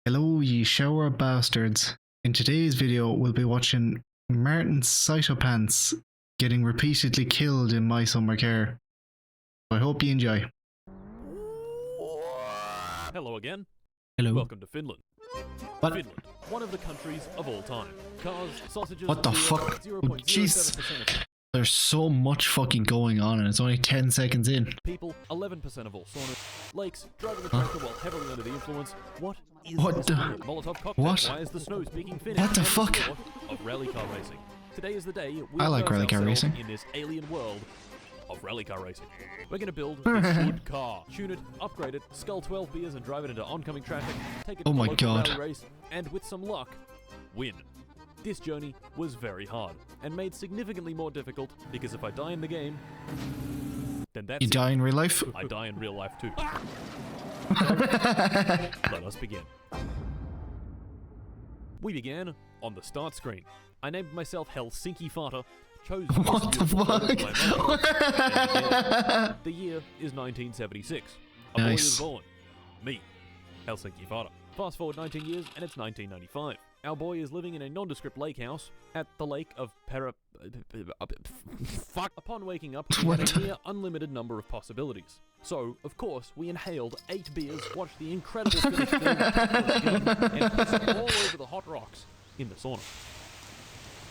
Hello, ye shower bastards. In today's video, we'll be watching Martincitopants getting repeatedly killed in my summer car. I hope you enjoy. Hello again. Hello. Welcome to Finland. What? Finland, one of the countries of all time. Cars, sausages, What the beer, fuck? 0.07% Jeez. of There's so much fucking going on and it's only 10 seconds in. people, 11% of all saunas, lakes, driving the tractor while heavily under the influence. What is What this the- weird Molotov cocktail? What? Why is the snow speaking Finnish? What the And fuck? sport of rally car racing. Today is the day we I like immerse rally car ourselves racing. in this alien world of rally car racing. We're gonna build this good car, tune it, upgrade it, scull 12 beers and drive it into oncoming traffic, take it to Oh the my local God. rally race, and with some luck, win. This journey was very hard, and made significantly more difficult because if I die in the game, then that's You it. die in real life? I die in real life too. So, let us begin. We began on the start screen. I named myself Helsinki Fata, chose What the fuck? the year is 1976. A boy Nice. is born. Me, Helsinki Fata. Fast forward 19 years and it's 1995. Our boy is living in a nondescript lake house at the lake of fuck. Upon waking up, we What had the- a near unlimited number of possibilities. So, of course, we inhaled 8 beers, watched the incredible Finnish film, and pissed all over the hot rocks in the sauna.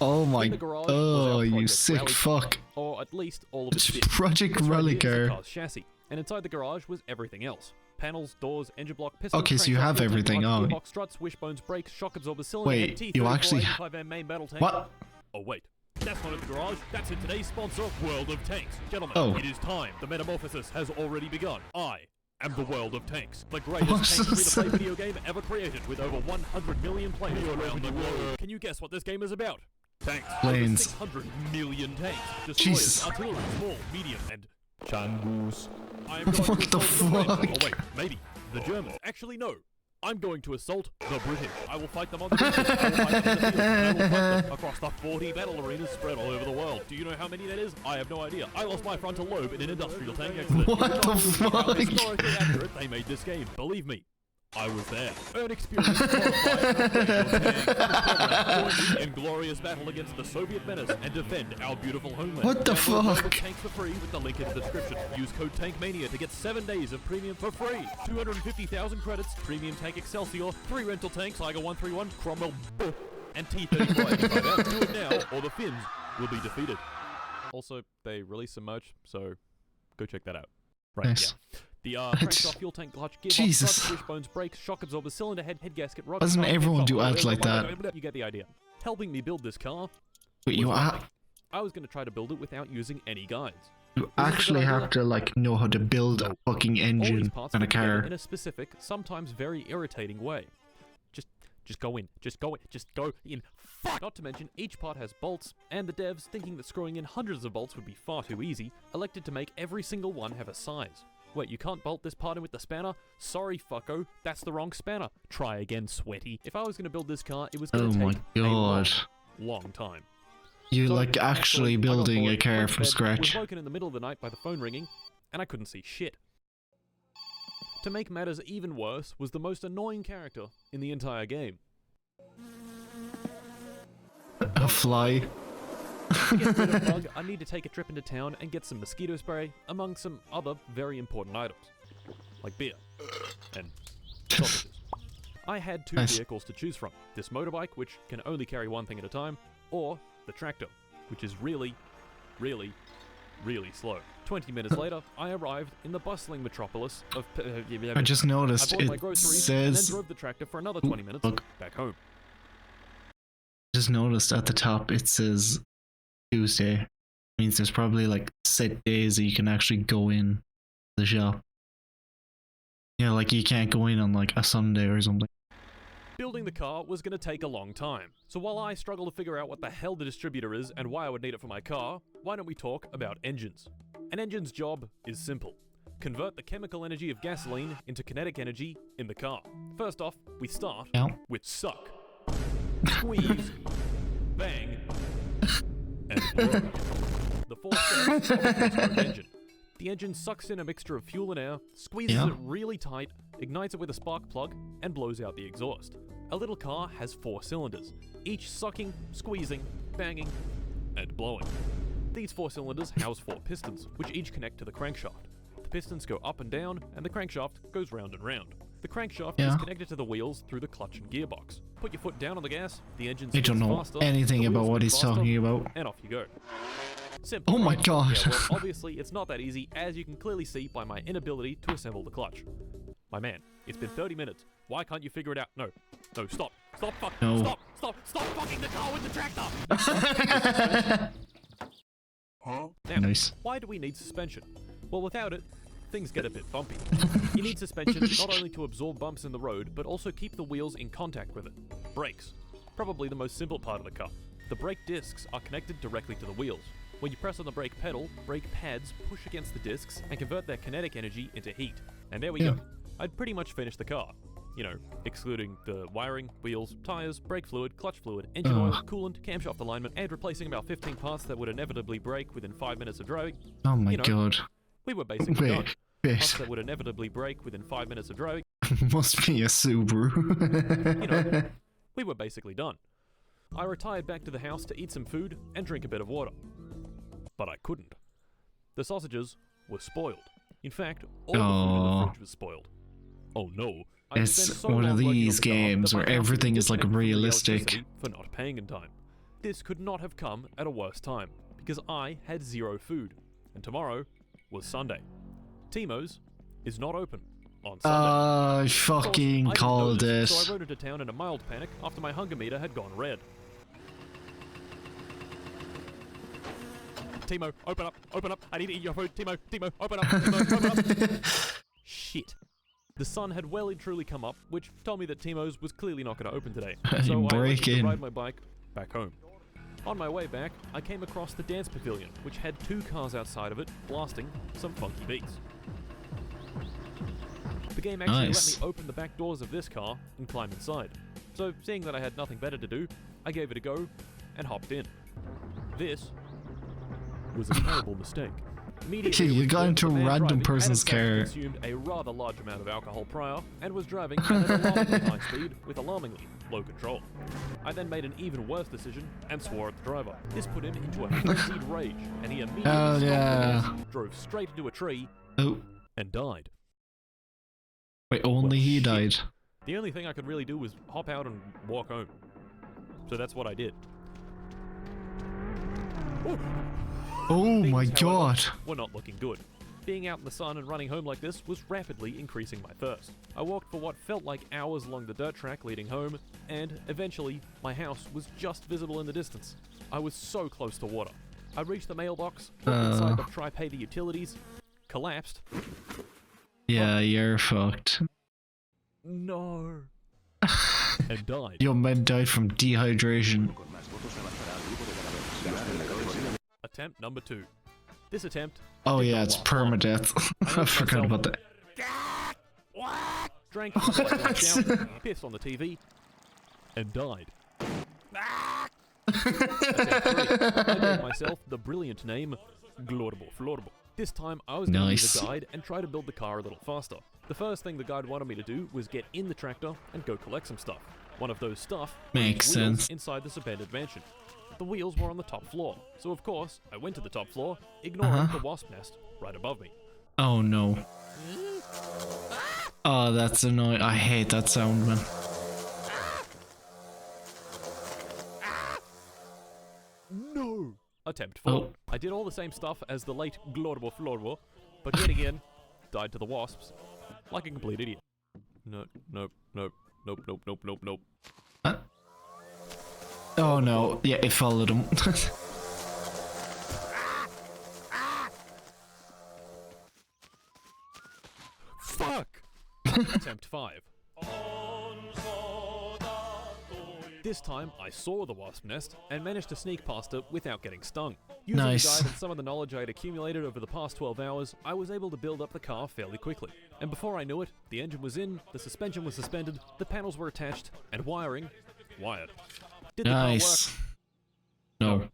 Oh my... In the garage was Oh, our you Project sick Rally fuck. Or at least all of its It's bits. Project This right Rally here is the car. car's chassis, and inside the garage was everything else. Panels, doors, engine block, piston, Okay, so you have everything on. Gearbox, struts, wishbones, brakes, shock absorber, cylinder Wait, head, T34, you actually- 85M main battle tank. What? Oh wait, that's not in the garage. That's in today's sponsor, World of Tanks. Gentlemen, Oh. it is time. The metamorphosis has already begun. I am the World of Tanks, the greatest What's tank this? free-to-play video game ever created, with over 100 million players around the world. Can you guess what this game is about? Tanks. Planes. 600 million tanks. Destroyers, Jesus. artillery, small, medium, and Changus. I am going What to the assault French. fuck? Oh wait, maybe the Germans. Actually, no. I'm going to assault the British. I will fight them on the beaches. I will fight them in the fields. I will fight them across the 40 battle arenas spread all over the world. Do you know how many that is? I have no idea. I lost my frontal lobe in an industrial tank accident. What You the cannot believe how fuck? historically accurate they made this game. Believe me. I was there. Earn experience qualifying to upgrade your tank. Join me in glorious battle against the Soviet menace and defend our beautiful homeland. What the Download World of fuck? Tanks for free with the link in the description. Use code TANKMANIA to get 7 days of premium for free. 250,000 credits, premium tank Excelsior, 3 rental tanks, Iger 131, Cromwell, and T-35. Do it now, or the Finns will be defeated. Also, they released some merch, so go check that out. Right, Nice. yeah. The crankshaft, fuel tank, clutch, gearbox, Jesus. struts, wishbones, brakes, shock absorber, cylinder head, head gasket, rocket. Doesn't pump, everyone head do top, ads like that? You get the idea. Helping me build this car, But you, was ha nothing. I was going to try to build it without using any guides. you actually have to like know how to build a fucking All these engine parts and a fit together car. in a specific, sometimes very irritating way. Just go in. Just go in. Just go in. Fuck! Not to mention, each part has bolts, and the devs, thinking that screwing in hundreds of bolts would be far too easy, elected to make every single one have a size. Wait, you can't bolt this part in with the spanner? Sorry, fucko, that's the wrong spanner. Try again, sweaty. If I was going to build this car, it was going Oh to my take a long, god. long time. You So, like actually I got building bored, a car went to from bed, scratch. Was woken in the middle of the night by the phone ringing, and I couldn't see shit. To make matters even worse was the most annoying character in the entire game. A fly. To get rid of bug, I need to take a trip into town and get some mosquito spray, among some other very important items, like beer and sausages. I had 2 Nice. vehicles to choose from: this motorbike, which can only carry one thing at a time, or the tractor, which is really, really, really slow. 20 minutes later, I arrived in the bustling metropolis of... I just I noticed bought my it groceries and then says. drove the tractor for another 20 minutes Look. back home. Just noticed at the top it says Tuesday. Means there's probably like set days that you can actually go in the shop. Yeah, like you can't go in on like a Sunday or something. Building the car was going to take a long time, so while I struggle to figure out what the hell the distributor is and why I would need it for my car, why don't we talk about engines? An engine's job is simple. Convert the chemical energy of gasoline into kinetic energy in the car. First off, we start Yeah. with suck, squeeze, bang, and blow. The 4 steps of a four-stroke engine. The engine sucks in a mixture of fuel and air, squeezes it really tight, ignites it with a spark plug, and blows out the exhaust. A little car has 4 cylinders, each sucking, squeezing, banging, and blowing. These 4 cylinders house 4 pistons, which each connect to the crankshaft. The pistons go up and down, and the crankshaft goes round and round. The crankshaft is connected to the wheels through the clutch and gearbox. Put your foot down on the gas, the engine spins faster. I don't know anything about what he's talking about. And off you go. Simple. Oh my god. Yeah, well, obviously, it's not that easy, as you can clearly see by my inability to assemble the clutch. My man, it's been 30 minutes. Why can't you figure it out? No, stop. Stop fucking the car with the tractor! Now, nice. Why do we need suspension? Well, without it, things get a bit bumpy. You need suspension not only to absorb bumps in the road, but also keep the wheels in contact with it. Brakes. Probably the most simple part of the car. The brake discs are connected directly to the wheels. When you press on the brake pedal, brake pads push against the discs and convert their kinetic energy into heat. And there we go. I'd pretty much finished the car. You know, excluding the wiring, wheels, tires, brake fluid, clutch fluid, engine oil, coolant, camshaft alignment, and replacing about 15 parts that would inevitably break within 5 minutes of driving. Oh my god. We were basically done. Parts that would inevitably break within 5 minutes of driving. Must be a Subaru. We were basically done. I retired back to the house to eat some food and drink a bit of water. But I couldn't. The sausages were spoiled. In fact, all the food in the fridge was spoiled. Oh no. It's one of these games where everything is like realistic. For not paying in time. This could not have come at a worse time, because I had 0 food, and tomorrow was Sunday. Timo's is not open on Sunday. I fucking called it. So I rode into town in a mild panic after my hunger meter had gone red. Timo, open up, I need to eat your food. Timo, open up, Timo, open up. Shit. The sun had well and truly come up, which told me that Timo's was clearly not going to open today. So I went to ride my bike back home. On my way back, I came across the dance pavilion, which had 2 cars outside of it, blasting some funky beats. The game actually let me open the back doors of this car and climb inside. So, seeing that I had nothing better to do, I gave it a go and hopped in. This was a terrible mistake. Okay, you got into a random person's car. Consumed a rather large amount of alcohol prior and was driving at an alarmingly high speed with alarmingly low control. I then made an even worse decision and swore at the driver. This put him into a frenzied rage, and he immediately stopped the gas, drove straight into a tree, and died. Wait, only he died? The only thing I could really do was hop out and walk home. So that's what I did. Oh my god. We're not looking good. Being out in the sun and running home like this was rapidly increasing my thirst. I walked for what felt like hours along the dirt track leading home, and eventually my house was just visible in the distance. I was so close to water. I reached the mailbox, looked inside to try pay the utilities, collapsed. Yeah, you're fucked. No. And died. Your man died from dehydration. Attempt number 2. This attempt... Oh yeah, it's permadeath. I forgot about that. Drank, down, pissed on the TV, and died. I gave myself the brilliant name, Glorbo. This time I was going to use a guide and try to build the car a little faster. The first thing the guide wanted me to do was get in the tractor and go collect some stuff. One of those stuff makes sense inside this abandoned mansion. The wheels were on the top floor, so of course I went to the top floor, ignoring the wasp nest right above me. Oh no. Oh, that's annoying. I hate that sound, man. No! Attempt 4. I did all the same stuff as the late Glorbo, but yet again, died to the wasps, like a complete idiot. Nope. Huh? Oh no, yeah, it followed him. Fuck! Attempt 5. This time, I saw the wasp nest and managed to sneak past it without getting stung. Using the guide and some of the knowledge I had accumulated over the past 12 hours, I was able to build up the car fairly quickly. And before I knew it, the engine was in, the suspension was suspended, the panels were attached, and wired. Did the car work? No.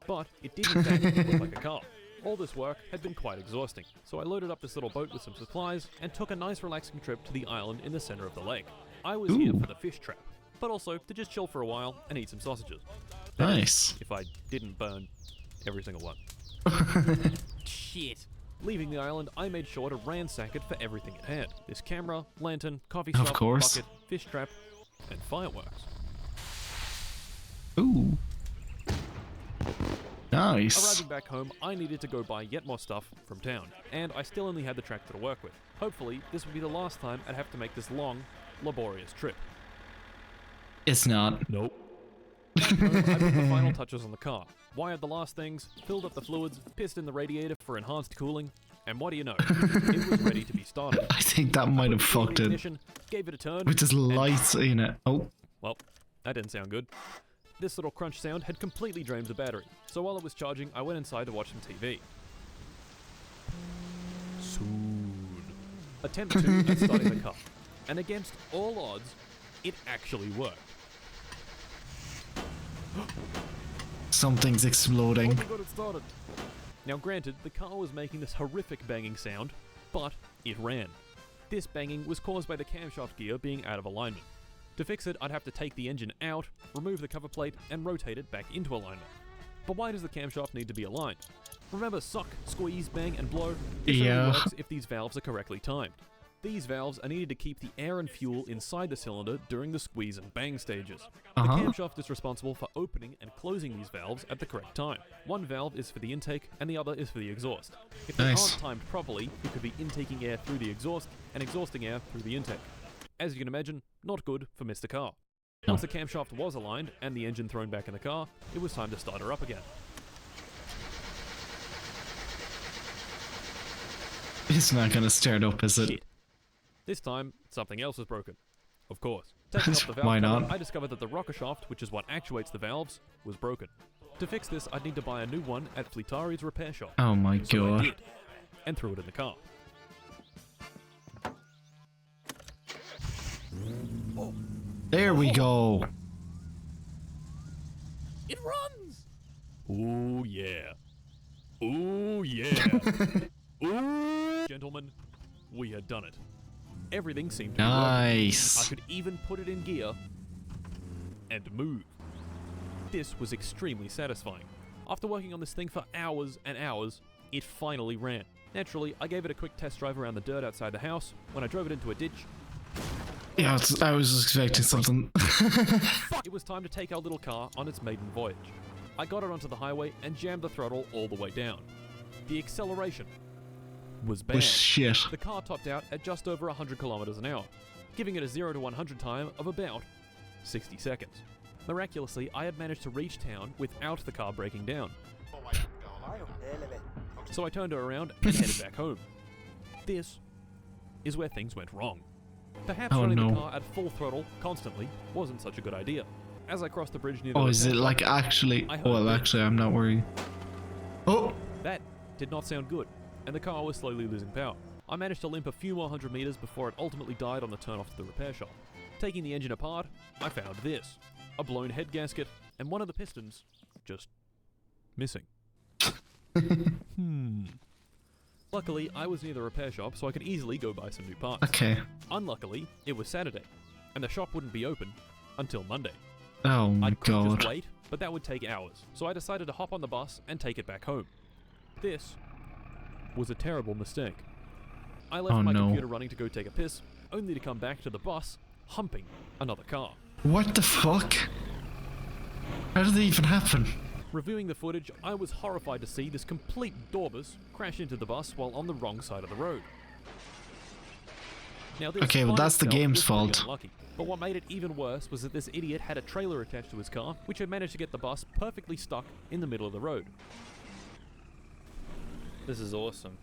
But it did in fact look like a car. All this work had been quite exhausting, so I loaded up this little boat with some supplies and took a nice relaxing trip to the island in the center of the lake. I was here for the fish trap, but also to just chill for a while and eat some sausages. Nice. If I didn't burn every single one. Shit. Leaving the island, I made sure to ransack it for everything it had. This camera, lantern, coffee shop, Of course. bucket, fish trap, and fireworks. Ooh. Nice. Arriving back home, I needed to go buy yet more stuff from town, and I still only had the tractor to work with. Hopefully, this would be the last time I'd have to make this long, laborious trip. It's not. Nope. Back home, I put the final touches on the car, wired the last things, filled up the fluids, pissed in the radiator for enhanced cooling, and what do you know? It was ready to be started. I think that might have fucked it. Ignition, gave it a turn. With his lights in it. Oh. Well, that didn't sound good. This little crunch sound had completely drained the battery, so while it was charging, I went inside to watch some TV. Soon. Attempt 2 at starting the car, and against all odds, it actually worked. Something's exploding. Got it started. Now granted, the car was making this horrific banging sound, but it ran. This banging was caused by the camshaft gear being out of alignment. To fix it, I'd have to take the engine out, remove the cover plate, and rotate it back into alignment. But why does the camshaft need to be aligned? Remember suck, squeeze, bang, and blow? This only works if these valves are correctly timed. These valves are needed to keep the air and fuel inside the cylinder during the squeeze and bang stages. The camshaft is responsible for opening and closing these valves at the correct time. One valve is for the intake and the other is for the exhaust. If they aren't timed properly, you could be intaking air through the exhaust and exhausting air through the intake. As you can imagine, not good for Mr. Car. Once the camshaft was aligned and the engine thrown back in the car, it was time to start her up again. It's not gonna start up, is it? Shit. This time, something else was broken. Of course. Taking off the valve Why not? cover, I discovered that the rocker shaft, which is what actuates the valves, was broken. To fix this, I'd need to buy a new one at Fleetari's repair shop. Oh my So I god. did, and threw it in the car. There we go. It runs! Ooh, yeah. Ooh, yeah. Ooh, gentlemen, we had done it. Everything seemed to be working. I Nice. could even put it in gear and move. This was extremely satisfying. After working on this thing for hours and hours, it finally ran. Naturally, I gave it a quick test drive around the dirt outside the house. When I drove it into a ditch, Yeah, I was expecting something. it was time to take our little car on its maiden voyage. I got it onto the highway and jammed the throttle all the way down. The acceleration was bad. Was shit. The car topped out at just over 100 kilometers an hour, giving it a 0 to 100 time of about 60 seconds. Miraculously, I had managed to reach town without the car breaking down. So I turned her around and headed back home. This is where things went wrong. Perhaps running the car at full throttle constantly wasn't such a good idea. As I crossed the bridge near the Oh, is it like actually? Well, actually, I'm not worried. Oh! That did not sound good, and the car was slowly losing power. I managed to limp a few more 100 meters before it ultimately died on the turn off to the repair shop. Taking the engine apart, I found this. A blown head gasket, and one of the pistons just missing. Luckily, I was near the repair shop, so I could easily go buy some new parts. Okay. Unluckily, it was Saturday, and the shop wouldn't be open until Monday. Oh my I could god. just wait, but that would take hours, so I decided to hop on the bus and take it back home. This was a terrible mistake. I left my computer running to go take a piss, only to come back to the bus humping another car. What the fuck? How did that even happen? Reviewing the footage, I was horrified to see this complete Dorbus crash into the bus while on the wrong side of the road. Now, this Okay, well, by that's the itself game's was pretty fault. unlucky. But what made it even worse was that this idiot had a trailer attached to his car, which had managed to get the bus perfectly stuck in the middle of the road. This is awesome.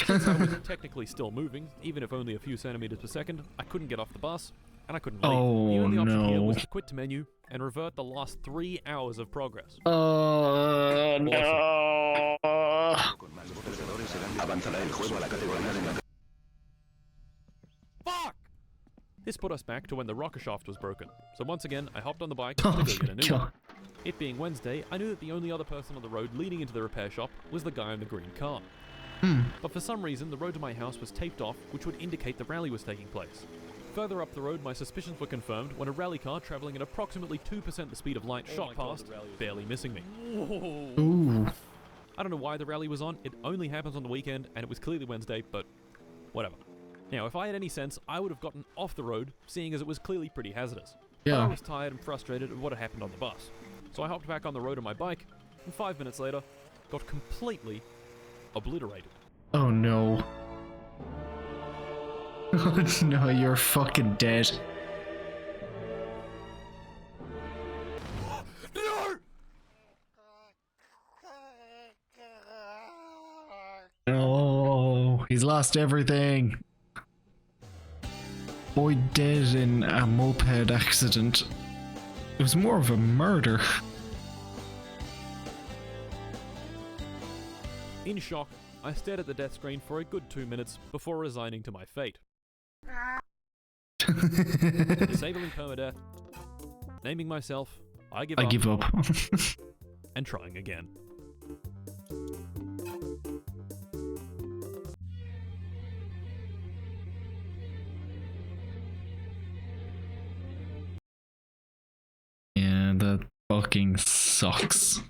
Since I was technically still moving, even if only a few centimeters per second, I couldn't get off the bus, and I couldn't leave. Oh, the only option here no. was to quit to menu and revert the last 3 hours of progress. No. Fuck! This put us back to when the rocker shaft was broken. So once again, I hopped on the bike Oh to go get a my new one. god. It being Wednesday, I knew that the only other person on the road leading into the repair shop was the guy in the green car. But for some reason, the road to my house was taped off, which would indicate the rally was taking place. Further up the road, my suspicions were confirmed when a rally car travelling at approximately 2% the speed of light shot past, barely missing me. Ooh. I don't know why the rally was on, it only happens on the weekend, and it was clearly Wednesday, but whatever. Now, if I had any sense, I would have gotten off the road, seeing as it was clearly pretty hazardous. But I Yeah. was tired and frustrated at what had happened on the bus. So I hopped back on the road on my bike, and 5 minutes later, got completely obliterated. Oh no. Oh no, you're fucking dead. No, he's lost everything. Boy dead in a moped accident. It was more of a murder. In shock, I stared at the death screen for a good 2 minutes before resigning to my fate. Disabling permadeath, naming myself, I give I up, give up. and trying again. Yeah, that fucking sucks.